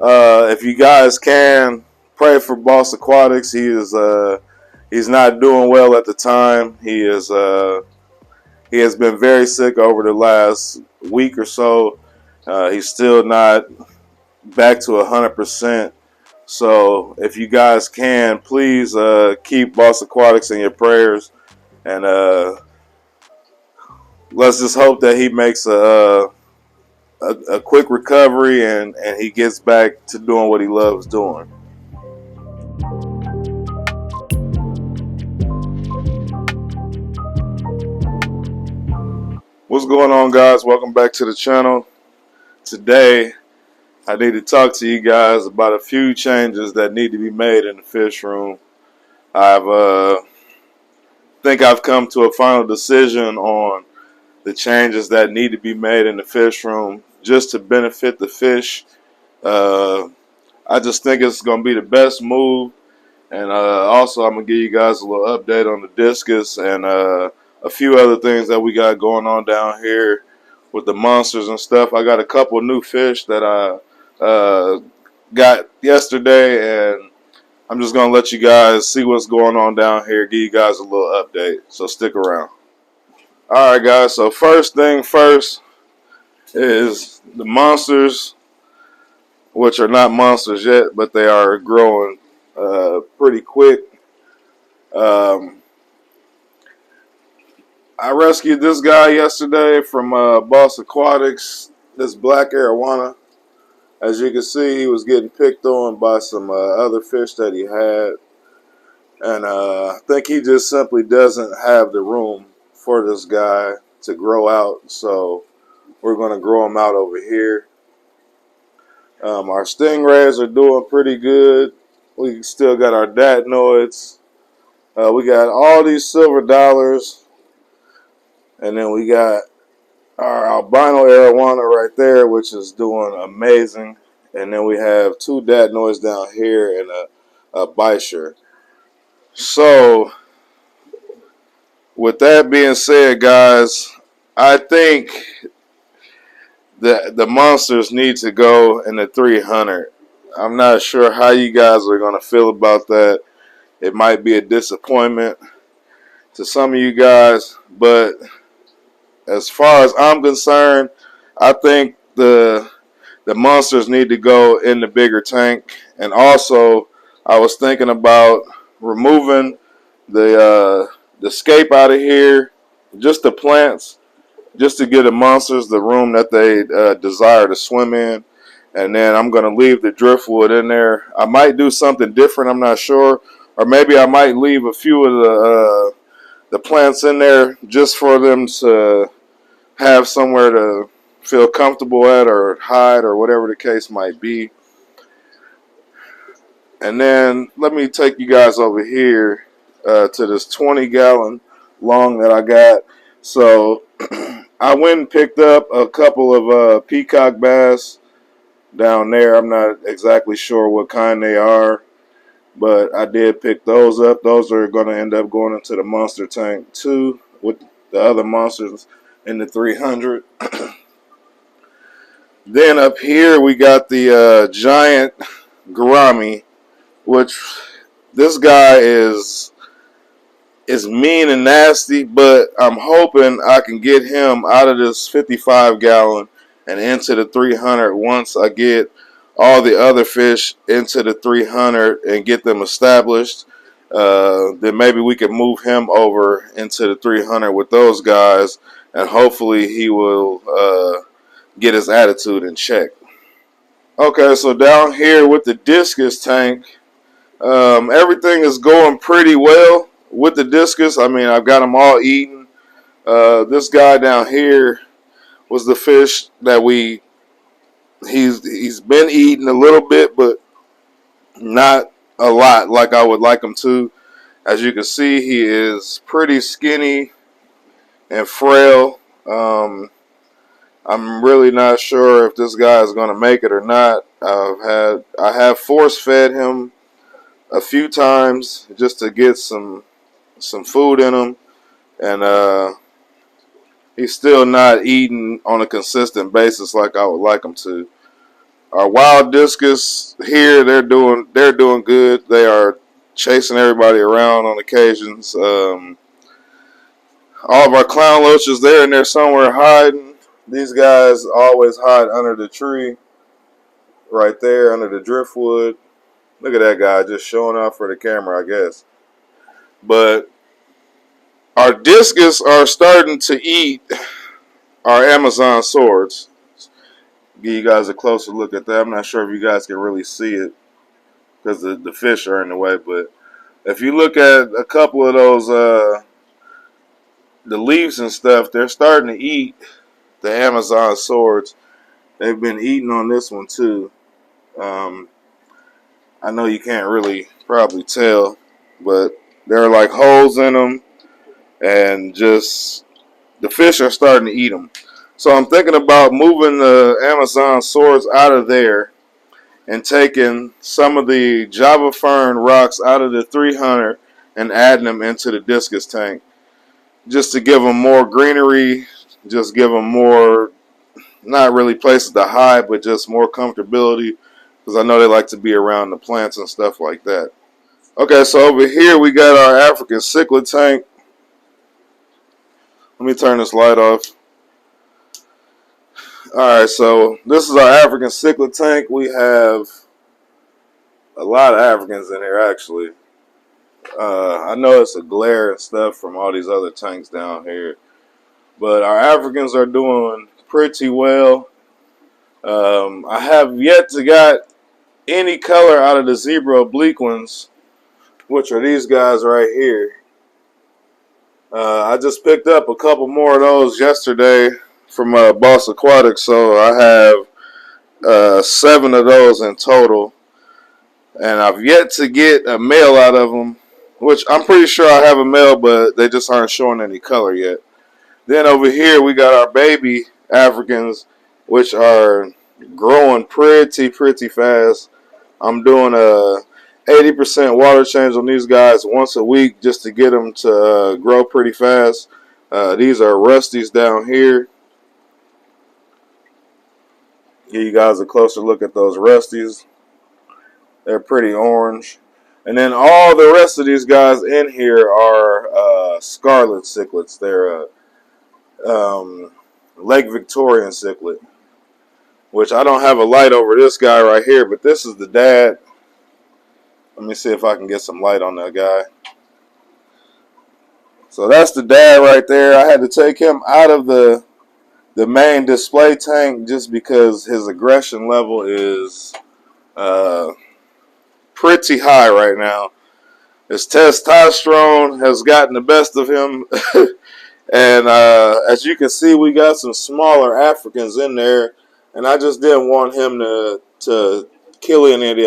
If you guys can, pray for Boss Aquatics. He's not doing well at the time. He has been very sick over the last week or so. He's still not back to 100%. So if you guys can, please keep Boss Aquatics in your prayers, and let's just hope that he makes a quick recovery and he gets back to doing what he loves doing. What's going on, guys? Welcome back to the channel. Today I need to talk to you guys about a few changes that need to be made in the fish room. I've think I've come to a final decision on the changes that need to be made in the fish room just to benefit the fish. I just think it's going to be the best move, and also I'm going to give you guys a little update on the Discus and a few other things that we got going on down here with the monsters and stuff. I got a couple of new fish that I got yesterday, and I'm just going to let you guys see what's going on down here, give you guys a little update, so stick around. Alright guys, so first thing first is the monsters, which are not monsters yet, but they are growing pretty quick. I rescued this guy yesterday from Boss Aquatics, this black arowana. As you can see, he was getting picked on by some other fish that he had. And I think he just simply doesn't have the room for this guy to grow out. So we're going to grow him out over here. Our stingrays are doing pretty good. We still got our datnoids. We got all these silver dollars. And then we got our albino arowana right there, which is doing amazing. And then we have two datnoids down here and a bisher. So, with that being said, guys, I think that the monsters need to go in the 300. I'm not sure how you guys are going to feel about that. It might be a disappointment to some of you guys, but as far as I'm concerned, I think the monsters need to go in the bigger tank. And also, I was thinking about removing the scape out of here, just the plants, just to give the monsters the room that they desire to swim in. And then I'm going to leave the driftwood in there. I might do something different, I'm not sure. Or maybe I might leave a few of the plants in there just for them to have somewhere to feel comfortable at or hide or whatever the case might be. And then let me take you guys over here to this 20-gallon long that I got. So I went and picked up a couple of peacock bass down there. I'm not exactly sure what kind they are, but I did pick those up. Those are going to end up going into the monster tank too, with the other monsters in the 300. Then up here we got the giant gourami, which this guy is mean and nasty, but I'm hoping I can get him out of this 55-gallon and into the 300 once I get all the other fish into the 300 and get them established. Then maybe we can move him over into the 300 with those guys, and hopefully he will get his attitude in check. Okay, so down here with the Discus tank, everything is going pretty well with the Discus. I mean, I've got them all eaten. This guy down here was the fish that he's been eating a little bit, but not a lot like I would like him to. As you can see, he is pretty skinny and frail. I'm really not sure if this guy is going to make it or not. I have force fed him a few times just to get some food in him, and he's still not eating on a consistent basis like I would like him to. Our wild discus here, they're doing good. They are chasing everybody around on occasions. All of our clown loaches, they're in there somewhere hiding. These guys always hide under the tree, right there under the driftwood. Look at that guy just showing off for the camera, I guess. But our discus are starting to eat our Amazon swords. Give you guys a closer look at that. I'm not sure if you guys can really see it because the fish are in the way. But if you look at a couple of those, the leaves and stuff, they're starting to eat the Amazon swords. They've been eating on this one too. I know you can't really probably tell, but there are like holes in them, and just the fish are starting to eat them. So I'm thinking about moving the Amazon swords out of there and taking some of the Java Fern rocks out of the 300 and adding them into the discus tank, just to give them more greenery, just give them more, not really places to hide, but just more comfortability, because I know they like to be around the plants and stuff like that. Okay, so over here we got our African cichlid tank. Let me turn this light off. Alright, so this is our African cichlid tank. We have a lot of Africans in here, actually. I know it's a glare and stuff from all these other tanks down here, but our Africans are doing pretty well. I have yet to got any color out of the zebra oblique ones, which are these guys right here. I just picked up a couple more of those yesterday from Boss Aquatics, so I have 7 of those in total, and I've yet to get a male out of them, which I'm pretty sure I have a male, but they just aren't showing any color yet. Then over here we got our baby Africans, which are growing pretty fast. I'm doing a 80% water change on these guys once a week just to get them to grow pretty fast. These are rusties down here. Give you guys a closer look at those rusties. They're pretty orange. And then all the rest of these guys in here are scarlet cichlids. They're Lake Victorian cichlid, which I don't have a light over this guy right here, but this is the dad. Let me see if I can get some light on that guy. So that's the dad right there. I had to take him out of the main display tank just because his aggression level is pretty high right now. His testosterone has gotten the best of him. And as you can see, we got some smaller Africans in there, and I just didn't want him to kill any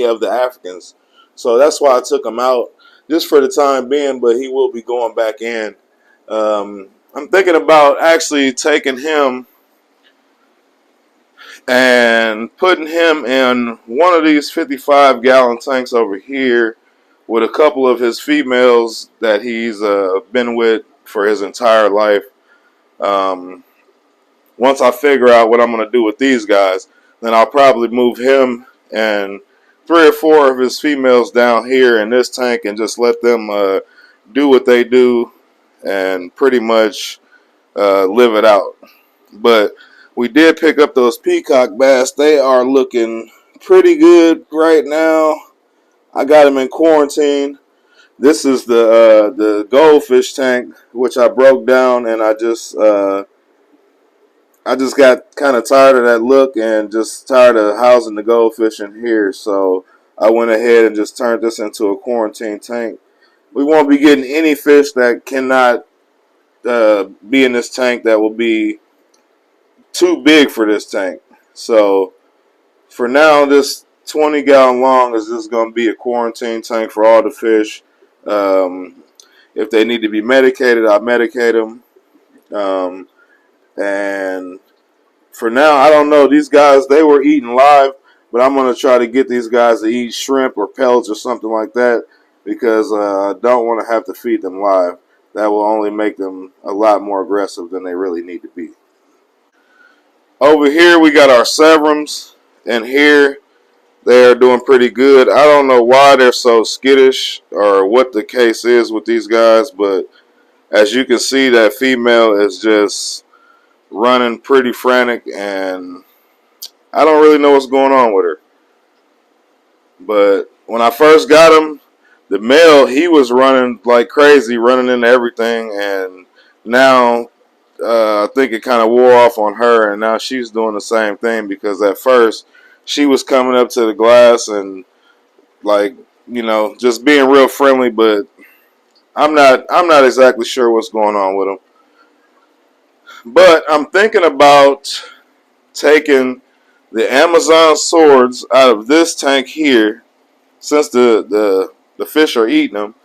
of the Africans. So that's why I took him out just for the time being, but he will be going back in. I'm thinking about actually taking him and putting him in one of these 55-gallon tanks over here with a couple of his females that he's been with for his entire life. Once I figure out what I'm going to do with these guys, then I'll probably move him and 3 or 4 of his females down here in this tank and just let them do what they do and pretty much live it out. But we did pick up those peacock bass. They are looking pretty good right now. I got them in quarantine. This is the goldfish tank, which I broke down, and I just got kind of tired of that look and just tired of housing the goldfish in here. So I went ahead and just turned this into a quarantine tank. We won't be getting any fish that cannot be in this tank that will be too big for this tank. So for now, this 20-gallon long is just going to be a quarantine tank for all the fish. If they need to be medicated, I'll medicate them. And for now, I don't know. These guys, they were eating live, but I'm going to try to get these guys to eat shrimp or pellets or something like that because I don't want to have to feed them live. That will only make them a lot more aggressive than they really need to be. Over here we got our Severums, and here they are doing pretty good. I don't know why they're so skittish or what the case is with these guys, but as you can see, that female is just running pretty frantic, and I don't really know what's going on with her. But when I first got him, the male, he was running like crazy, running into everything, and now I think it kind of wore off on her, and now she's doing the same thing because at first she was coming up to the glass and like, just being real friendly, but I'm not exactly sure what's going on with them. But I'm thinking about taking the Amazon swords out of this tank here, since the fish are eating them.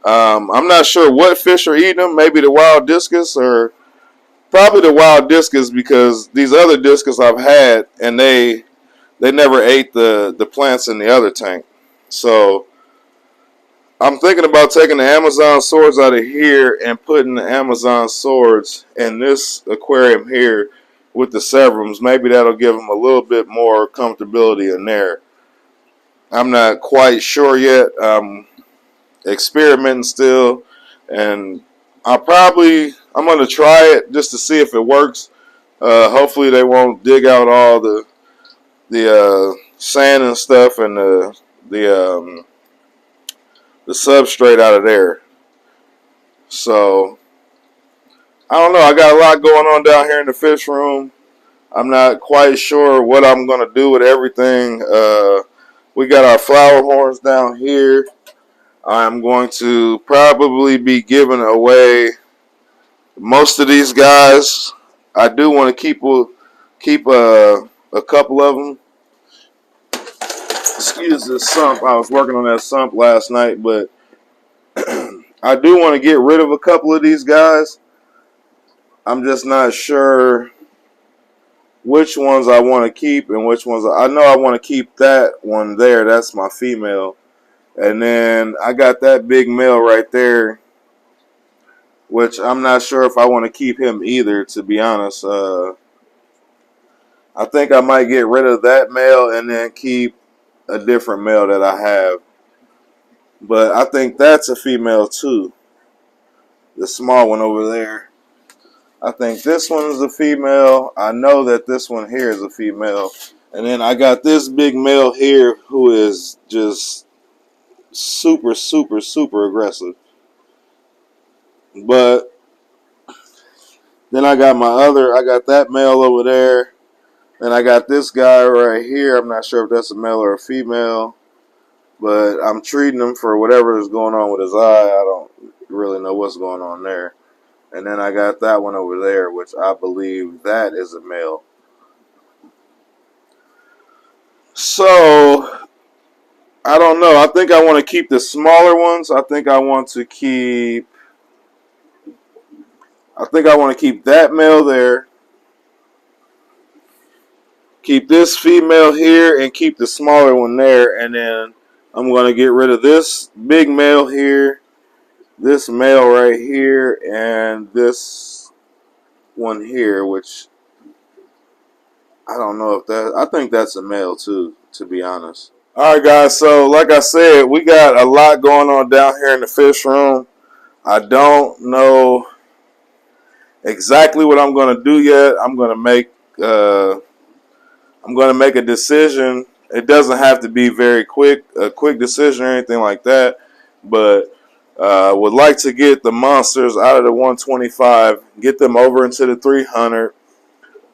I'm not sure what fish are eating them. Maybe the wild discus, or probably the wild discus, because these other discus I've had, and they never ate the plants in the other tank. So I'm thinking about taking the Amazon swords out of here and putting the Amazon swords in this aquarium here with the Severums. Maybe that'll give them a little bit more comfortability in there. I'm not quite sure yet. I'm experimenting still, and I'm going to try it just to see if it works. Hopefully they won't dig out all the sand and stuff and the substrate out of there. So I don't know. I got a lot going on down here in the fish room. I'm not quite sure what I'm gonna do with everything. We got our flower horns down here. I'm going to probably be giving away most of these guys. I do want to keep a couple of them. Excuse this sump. I was working on that sump last night, but I do want to get rid of a couple of these guys. I'm just not sure which ones I want to keep and which ones I know I want to keep. That one there, that's my female. And then I got that big male right there, which I'm not sure if I want to keep him either, to be honest. I think I might get rid of that male and then keep a different male that I have. But I think that's a female too. The small one over there. I think this one is a female. I know that this one here is a female. And then I got this big male here who is just super, super, super aggressive. But then I got that male over there. Then I got this guy right here. I'm not sure if that's a male or a female. But I'm treating him for whatever is going on with his eye. I don't really know what's going on there. And then I got that one over there, which I believe that is a male. So I don't know. I think I want to keep the smaller ones. I think I want to keep that male there. Keep this female here and keep the smaller one there. And then I'm going to get rid of this big male here, this male right here, and this one here, which I don't know if I think that's a male too, to be honest. Alright guys, so like I said, we got a lot going on down here in the fish room. I don't know exactly what I'm going to do yet. I'm going to make a decision. It doesn't have to be a quick decision or anything like that, but would like to get the monsters out of the 125, get them over into the 300.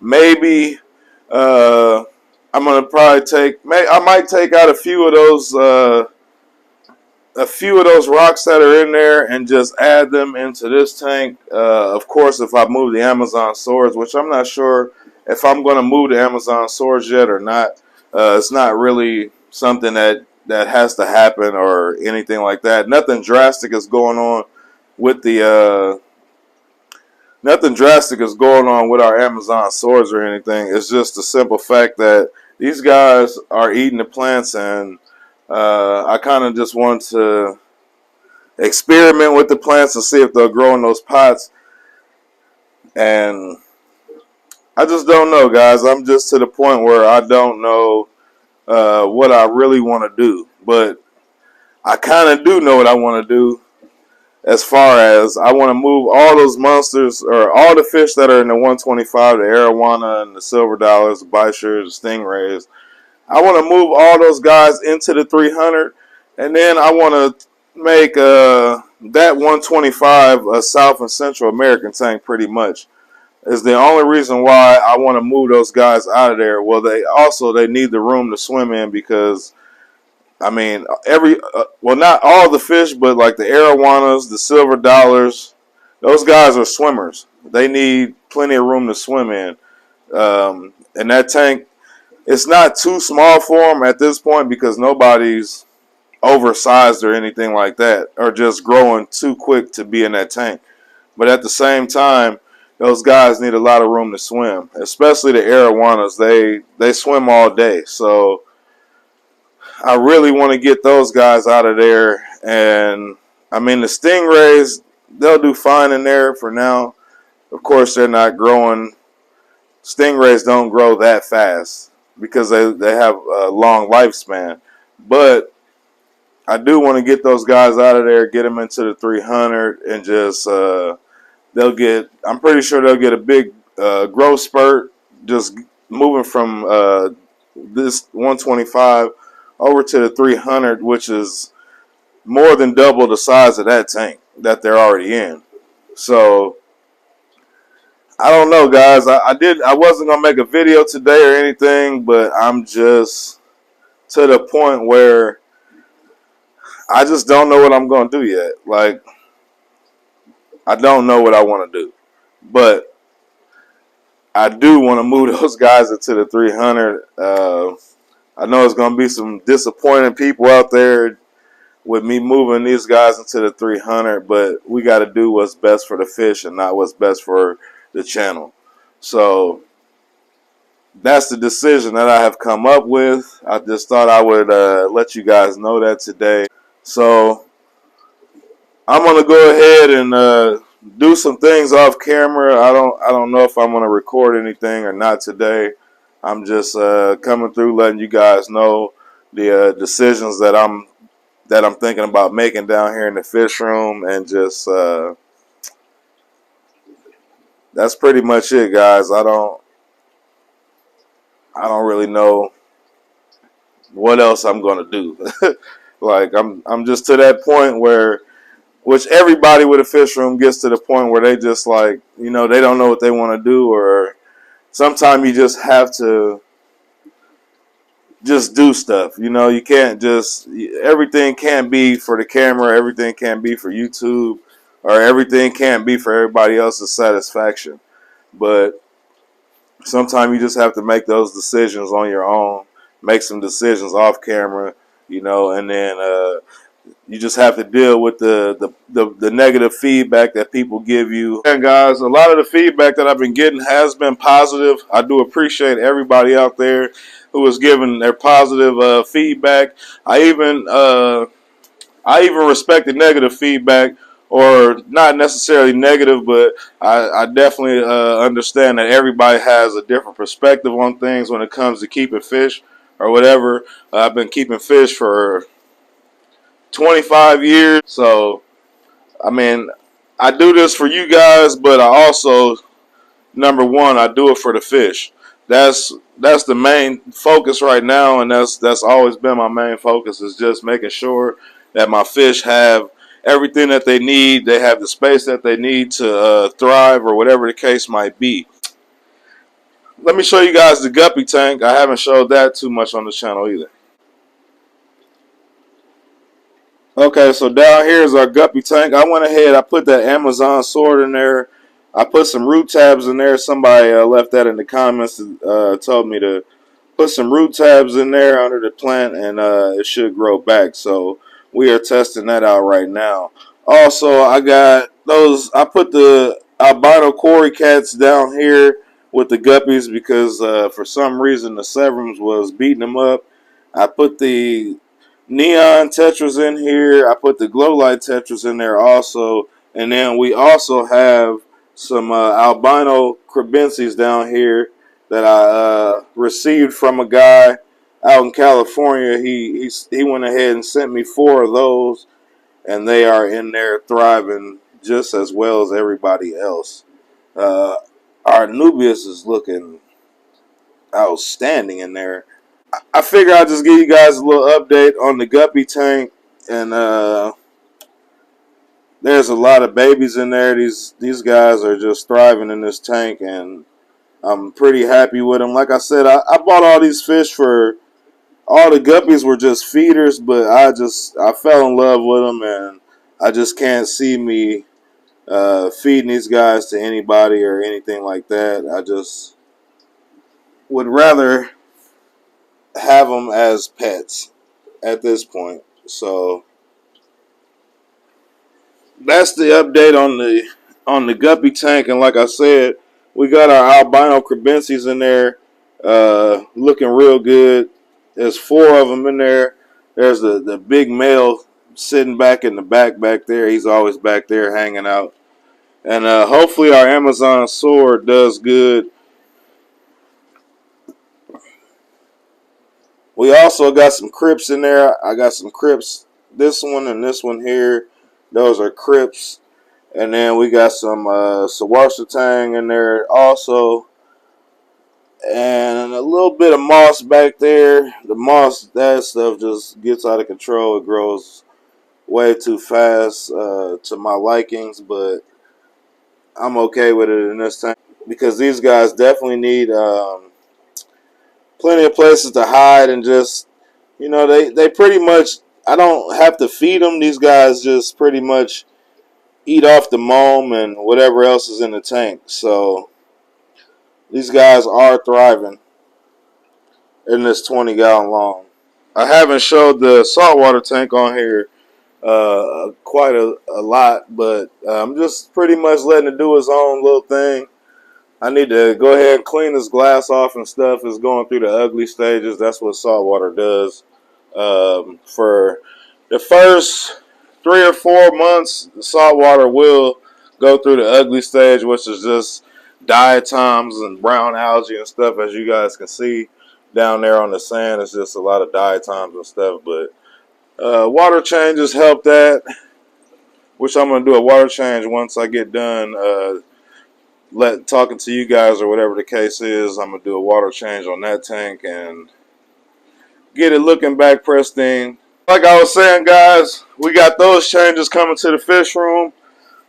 Maybe I'm gonna probably I might take out a few of those rocks that are in there and just add them into this tank. Of course, if I move the Amazon swords, which I'm not sure if I'm going to move the Amazon swords yet or not. It's not really something that has to happen or anything like that. Nothing drastic is going on with our Amazon swords or anything. It's just the simple fact that these guys are eating the plants, and I kind of just want to experiment with the plants and see if they'll grow in those pots. And I just don't know, guys. I'm just to the point where I don't know what I really want to do, but I kind of do know what I want to do. As far as I want to move all those monsters or all the fish that are in the 125, the arowana and the silver dollars, the bichir, the stingrays. I want to move all those guys into the 300, and then I want to make that 125 a South and Central American tank pretty much. Is the only reason why I want to move those guys out of there. Well, they need the room to swim in because I mean well, not all the fish, but like the arowanas, the silver dollars, those guys are swimmers. They need plenty of room to swim in. And that tank, it's not too small for them at this point because nobody's oversized or anything like that, or just growing too quick to be in that tank. But at the same time, those guys need a lot of room to swim, especially the arowanas. They swim all day, so I really want to get those guys out of there. And I mean, the stingrays, they'll do fine in there for now. Of course, they're not growing. Stingrays don't grow that fast because they have a long lifespan. But I do want to get those guys out of there, get them into the 300, and just I'm pretty sure they'll get a big growth spurt just moving from this 125 over to the 300, which is more than double the size of that tank that they're already in. So I don't know, guys. I wasn't gonna make a video today or anything, but I'm just to the point where I just don't know what I'm gonna do yet. Like, I don't know what I want to do, but I do want to move those guys into the 300. I know it's gonna be some disappointing people out there with me moving these guys into the 300, but we got to do what's best for the fish and not what's best for the channel. So that's the decision that I have come up with. I just thought I would let you guys know that today. So I'm gonna go ahead and do some things off camera. I don't know if I'm gonna record anything or not today. I'm just coming through, letting you guys know the decisions that I'm thinking about making down here in the fish room, and just that's pretty much it, guys. I don't really know what else I'm gonna do. Like I'm just to that point where, which everybody with a fish room gets to the point where they just like, they don't know what they want to do, or sometimes you just have to just do stuff. You can't just, everything can't be for the camera, everything can't be for YouTube, or everything can't be for everybody else's satisfaction. But sometimes you just have to make those decisions on your own, make some decisions off camera, and then you just have to deal with the negative feedback that people give you. And guys, a lot of the feedback that I've been getting has been positive. I do appreciate everybody out there who is giving their positive feedback. I even respect the negative feedback, or not necessarily negative, but I definitely understand that everybody has a different perspective on things when it comes to keeping fish or whatever. I've been keeping fish for 25 years, so I mean, I do this for you guys, but I also, number one, I do it for the fish. That's the main focus right now, and that's always been my main focus, is just making sure that my fish have everything that they need. They have the space that they need to thrive, or whatever the case might be. Let me show you guys the Guppy tank. I haven't showed that too much on the channel either. Okay, so down here is our Guppy tank. I went ahead, I put that Amazon sword in there. I put some root tabs in there. Somebody left that in the comments, told me to put some root tabs in there under the plant, and it should grow back. So we are testing that out right now. Also, I put the albino quarry cats down here with the guppies because for some reason the Severums was beating them up. I put the neon tetras in here. I put the glow light tetras in there also. And then we also have some albino crebences down here that I received from a guy out in California. He went ahead and sent me 4 of those, and they are in there thriving just as well as everybody else. Uh, our Nubius is looking outstanding in there. I figure I'll just give you guys a little update on the Guppy tank, and there's a lot of babies in there. These guys are just thriving in this tank, and I'm pretty happy with them. Like I said, I bought all these fish for all the guppies were just feeders, but I fell in love with them, and I just can't see me feeding these guys to anybody or anything like that. I just would rather have them as pets at this point. So that's the update on the guppy tank. And like I said, we got our albino crebences in there, looking real good. There's 4 of them in there. There's the big male sitting back in the back there. He's always back there hanging out. And hopefully our Amazon sword does good. We also got some crypts in there. I got some crypts. This one and this one here. Those are crypts. And then we got some Sawarsa in there also. And a little bit of moss back there. The moss, that stuff just gets out of control. It grows way too fast to my likings. But I'm okay with it in this tank, because these guys definitely need plenty of places to hide, and just, you know, they pretty much, I don't have to feed them. These guys just pretty much eat off the moam and whatever else is in the tank. So these guys are thriving in this 20-gallon long. I haven't showed the saltwater tank on here quite a lot, but I'm just pretty much letting it do its own little thing. I need to go ahead and clean this glass off and stuff. It's going through the ugly stages. That's what saltwater does. For the first 3 or 4 months, the saltwater will go through the ugly stage, which is just diatoms and brown algae and stuff, as you guys can see down there on the sand. It's just a lot of diatoms and stuff. But water changes help that, which I'm going to do a water change once I get done talking to you guys, or whatever the case is. I'm gonna do a water change on that tank and get it looking back pristine. Like I was saying, guys, we got those changes coming to the fish room.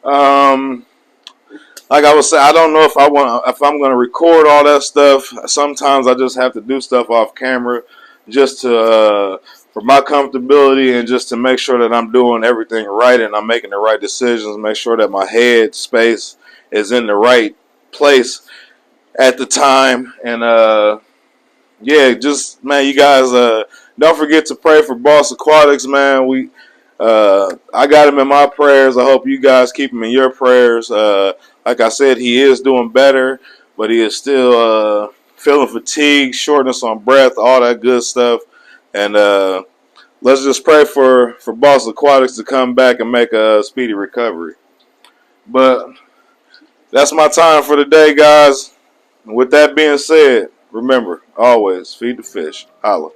Like I was saying, I don't know if I'm gonna record all that stuff. Sometimes I just have to do stuff off camera, just to for my comfortability, and just to make sure that I'm doing everything right and I'm making the right decisions. Make sure that my head space is in the right place at the time. And yeah, just, man, you guys don't forget to pray for Boss Aquatics, man. I got him in my prayers. I hope you guys keep him in your prayers. Like I said, he is doing better, but he is still feeling fatigue, shortness on breath, all that good stuff. And let's just pray for Boss Aquatics to come back and make a speedy recovery. But that's my time for today, guys. With that being said, remember, always feed the fish. Holla.